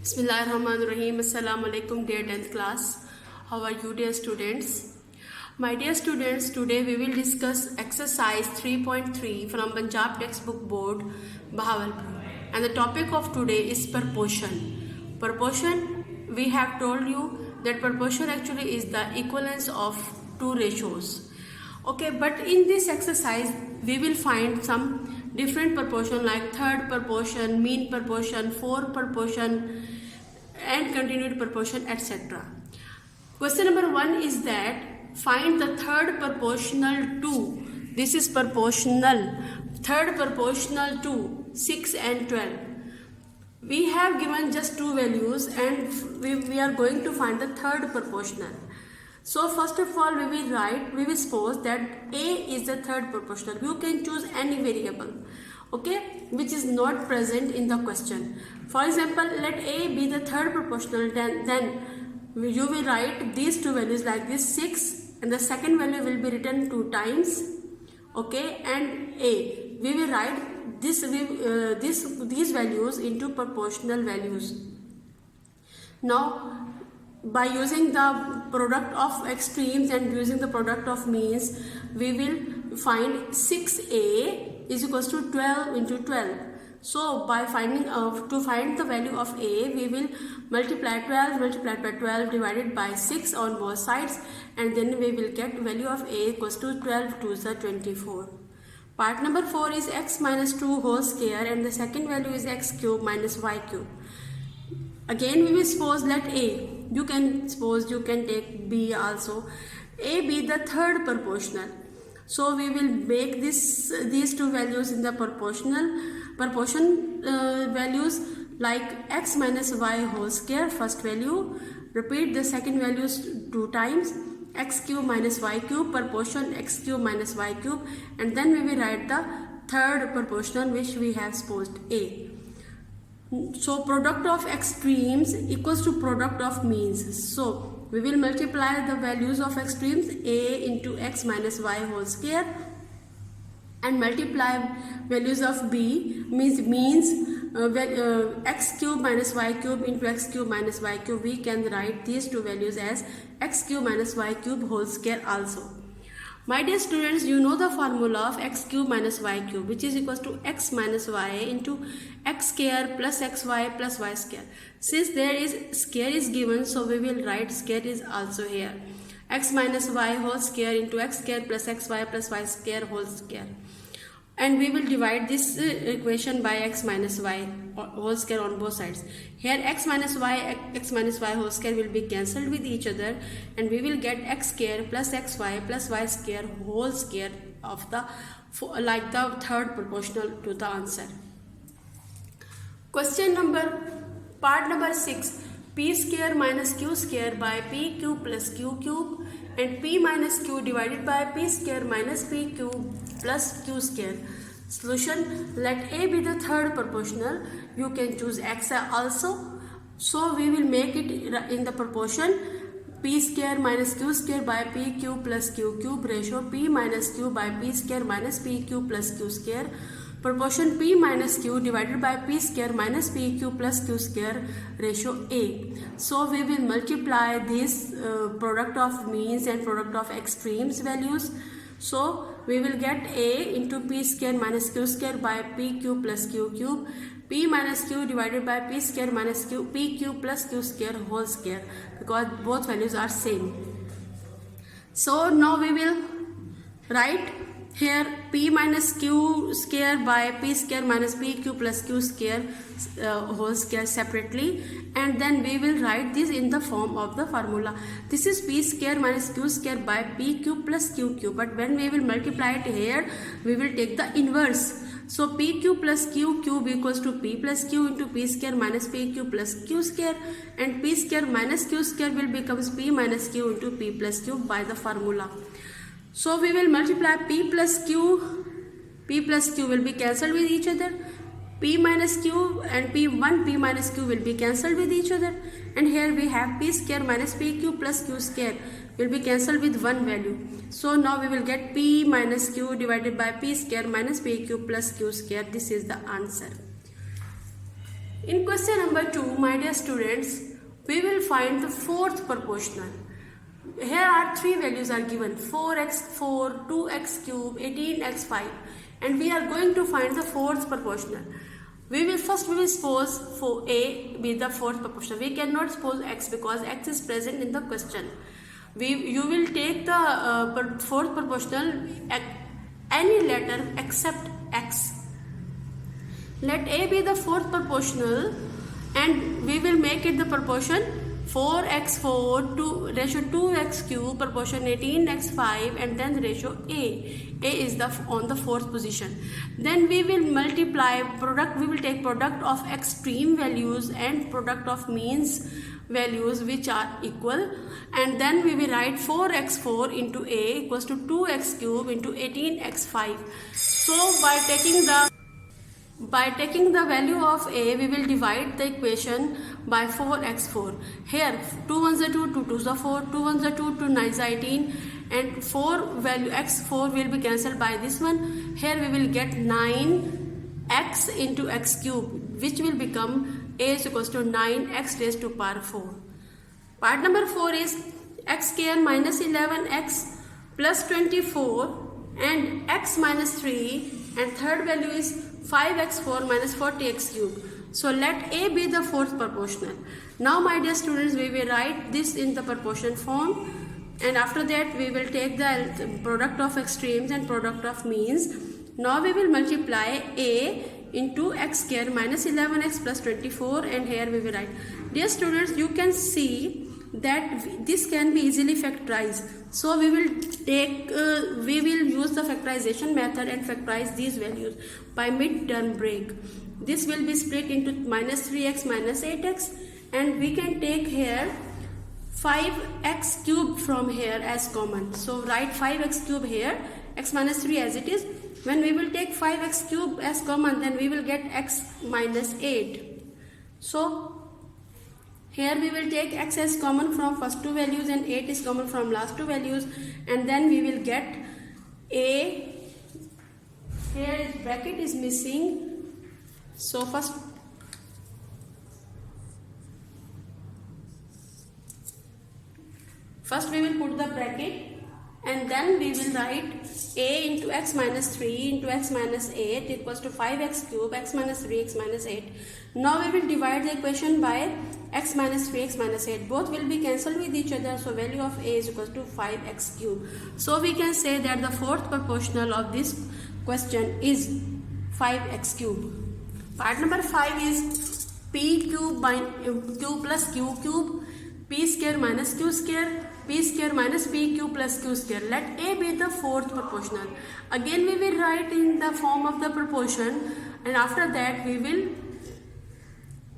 Bismillahirrahmanirrahim. Assalamu alaikum, dear 10th class. How are you, dear students? My dear students, today we will discuss exercise 3.3 from Punjab textbook board, Bahawalpur. And the topic of today is proportion. Proportion, we have told you that proportion actually is the equivalence of two ratios. Okay, but in this exercise, we will find some different proportion like third proportion, mean proportion, fourth proportion, and continued proportion, etc. Question number 1 is that find the third proportional to, this is proportional, third proportional to 6 and 12. We have given just two values and we are going to find the third proportional. So first of all, we will suppose that A is the third proportional. You can choose any variable, okay, which is not present in the question. For example, let A be the third proportional, then you will write these two values like this, 6, and the second value will be written 2 times, okay, and A. We will write these values into proportional values. Now, by using the product of extremes and using the product of means, we will find 6A is equals to 12 into 12. So by to find the value of A, we will multiply 12 multiplied by 12 divided by 6 on both sides, and then we will get value of A equals to 12 to the 24. Part number 4 is x minus 2 whole square, and the second value is x cube minus y cube. Again, we will suppose let A. You can take B also. A be the third proportional. So we will make these two values in the proportion values like x minus y whole square, first value. Repeat the second values 2 times. X cube minus y cube, proportion x cube minus y cube, and then we will write the third proportional which we have supposed A. So product of extremes equals to product of means. So we will multiply the values of extremes A into x minus y whole square and multiply values of B means x cube minus y cube into x cube minus y cube. We can write these two values as x cube minus y cube whole square also. My dear students, you know the formula of x cube minus y cube, which is equals to x minus y into x square plus xy plus y square. Since there is square is given, so we will write square is also here. X minus y whole square into x square plus xy plus y square whole square. And we will divide this equation by x minus y whole square on both sides. Here x minus y whole square will be cancelled with each other, and we will get x square plus xy plus y square whole square of the third proportional to the answer. Part number 6. P square minus q square by p cube plus q cube, and p minus q divided by p square minus p cube plus q square. Solution, let A be the third proportional. You can choose x also. So we will make it in the proportion p square minus q square by p cube plus q cube ratio p minus q by p square minus p cube plus q square. Proportion p minus q divided by p square minus p q plus q square ratio A. So we will multiply this product of means and product of extremes values. So we will get A into p square minus q square by p cube plus q cube, p minus q divided by p square minus p cube plus q square whole square, because both values are same. So now we will write here p minus q square by p square minus p cube plus q square whole square separately, and then we will write this in the form of the formula. This is p square minus q square by p cube plus q cube, but when we will multiply it here, we will take the inverse. So p cube plus q cube equals to p plus q into p square minus p cube plus q square, and p square minus q square will becomes p minus q into p plus q by the formula. So we will multiply p plus q will be cancelled with each other. P minus q and p minus q will be cancelled with each other, and here we have p square minus p q plus q square will be cancelled with one value. So now we will get p minus q divided by p square minus p q plus q square. This is the answer. In question number 2, my dear students, we will find the fourth proportional. Here are three values are given: 4x4, 2x cube, 18x5, and we are going to find the fourth proportional. We will suppose for A be the fourth proportional. We cannot suppose x because x is present in the question. You will take the fourth proportional any letter except x. Let A be the fourth proportional and we will make it the proportion 4x4 to ratio 2x cube, proportion 18x5, and then ratio A. A is on the fourth position. Then we will multiply product. We will take product of extreme values and product of means values which are equal, and then we will write 4x4 into A equals to 2x cube into 18x5. So by taking the value of A, we will divide the equation by 4x4. Here 2 ones are 2, 2 twos are 4, 2 ones are 2, 2 nines are 18, and 4 value x4 will be cancelled by this one. Here we will get 9x into x cube, which will become A is equals to 9x raised to power 4. Part number 4 is x square minus 11x plus 24 and x minus 3, and third value is 5x4 minus 40x cube. So let A be the fourth proportional. Now my dear students, we will write this in the proportion form, and after that we will take the product of extremes and product of means. Now we will multiply A into x square minus 11x plus 24, and here we will write. Dear students, you can see that this can be easily factorized. So we will use the factorization method and factorize these values by mid-term break. This will be split into minus 3x minus 8x, and we can take here 5x cube from here as common. So write 5x cube here, x minus 3 as it is. When we will take 5x cube as common, then we will get x minus 8. So here we will take x as common from first two values and 8 is common from last two values, and then we will get A. Here bracket is missing, so first we will put the bracket, and then we will write A into x minus 3 into x minus 8 equals to 5x cube, x minus 3, x minus 8. Now we will divide the equation by x minus 3, x minus 8. Both will be cancelled with each other, so value of A is equals to 5x cube. So we can say that the fourth proportional of this question is 5x cube. Part number 5 is p cube by q plus q cube, p square minus q square, p square minus p cube plus q square. Let A be the fourth proportional. Again we will write in the form of the proportion, and after that we will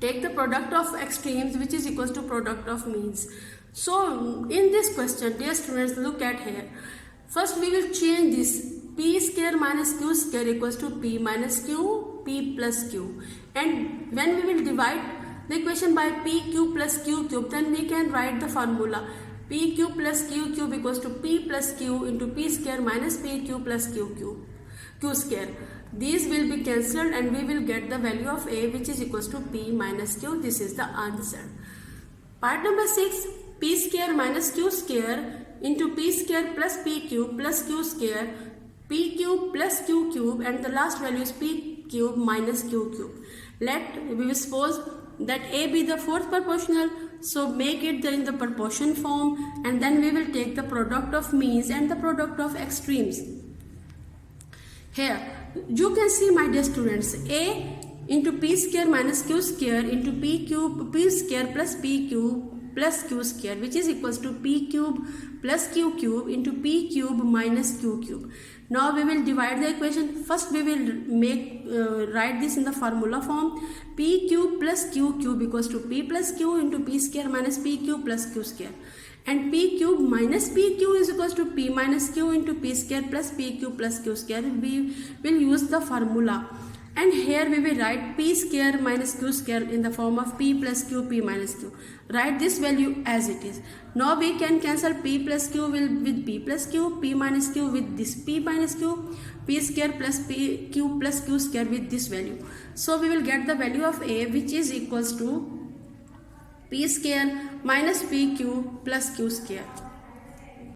take the product of extremes, which is equals to product of means. So in this question, dear students, look at here. First we will change this p square minus q square equals to p minus q, p plus q, and when we will divide the equation by p cube plus q cube, then we can write the formula p cube plus q cube equals to p plus q into p square minus p cube plus q square. These will be cancelled and we will get the value of A, which is equals to p minus q. This is the answer. Part number 6, p square minus q square into p square plus p cube square, p cube plus q cube, and the last value is p cube minus q cube. We will suppose that A be the fourth proportional, so make it in the proportion form, and then we will take the product of means and the product of extremes. Here you can see, my dear students, A into p square minus q square into p square plus p cube plus q square, which is equals to p cube plus q cube into p cube minus q cube. Now we will divide the equation. First we will write this in the formula form. P cube plus q cube equals to p plus q into p square minus p cube plus q square, and p cube minus p q is equals to p minus q into p square plus p cube plus q square. We will use the formula, and here we will write p square minus q square in the form of p plus q, p minus q. Write this value as it is. Now we can cancel p plus q with p plus q, p minus q with this p minus q, p square plus q plus q square with this value. So we will get the value of a, which is equals to p square minus pq plus q square.